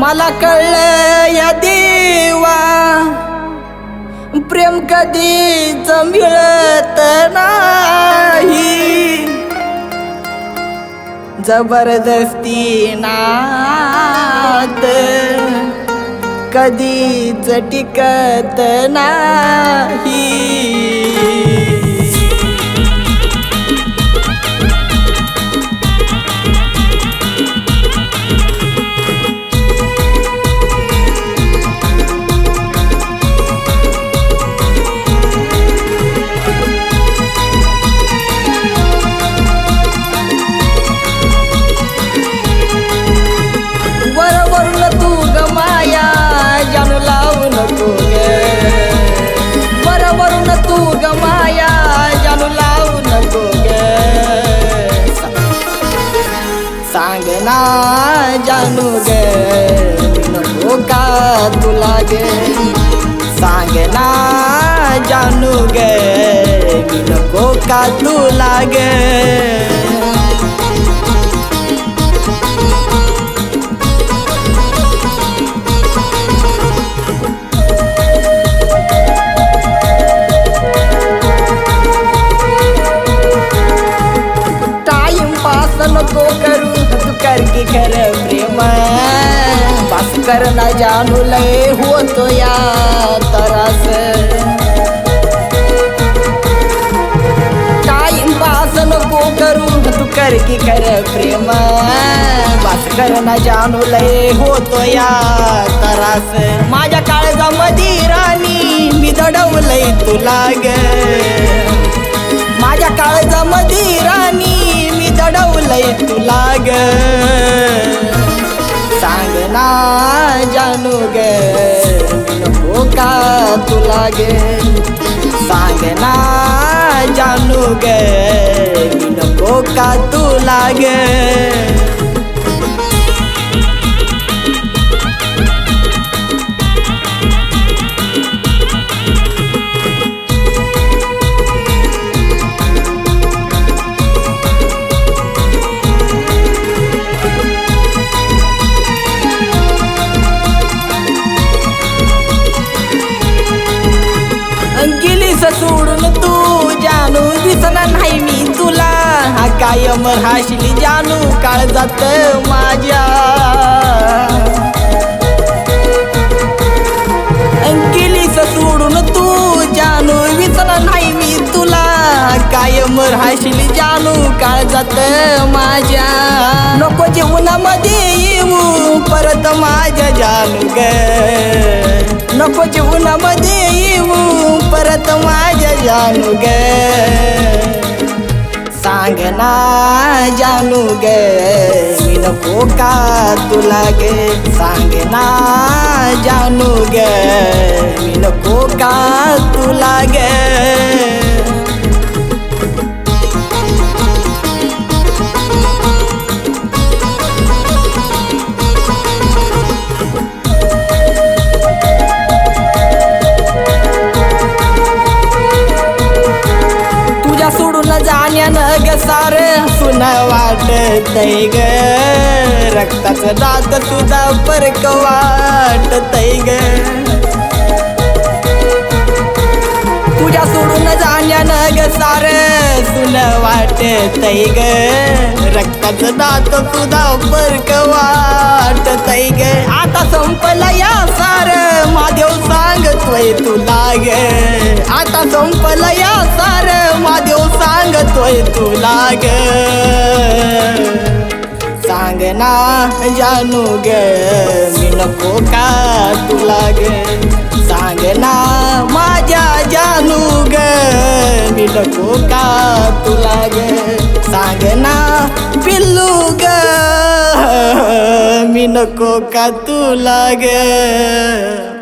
मला कळलं या देवा प्रेम कधीच मिळत नाही, जबरदस्ती नात कधीच टिकत नाही. सांगना जानू गे नको का तुला गे, सांगना जानू गे नको का तुला गे. टाइम पास नको करू कर की कर प्रेम, बस कर ना जानू लय होतो या तरास. टाइम पास नको करू तू कर की कर प्रेम, बस कर ना जानू लय होतो या तरास. माझ्या काळजामध्ये राणी मी दडवलंय तुला ग, माझ्या काळजामध्ये राणी मी दडवलंय तुला ग. सांगना जानू गे नको का तुला गे, सांगना जानू गे नको का तुला गे. गेलीस सोडून तू जानू दिसणार नाही मी तुला, हा कायम राहशील जानू काळजात माझ्या. गेलीस सोडून तू जानू दिसणार नाही मी तुला, कायम राहशील जानू काळजात माझ्या. नको जीवनामध्ये येऊ परत माझ्या जानू ग, नको जीवनामध्ये येऊ परत माझ्या जानू ग. सांगना जानू ग मी नको का तुला गे, सांगना जानू ग मी नको का तुला गे. सोडून जाण्यानं ग सार सुन वाटतय ग, रक्ताचं दात सुद्धा परक वाटतय ग. तुझ्या सोडून जाण्यानं ग सार सुन वाटतय ग, रक्ताचं दात सुद्धा परक वाटतय ग. आता संपला या सार महादेव सांगतोय तुला ग, आता संपला या सार महादेव सांगतोय तुला ग. सांगना जानू ग मी नको का तुला ग, सांगना माझ्या जानू ग मी नको का तुला ग. सांगना पिल्लू ग मी नको का तुला ग.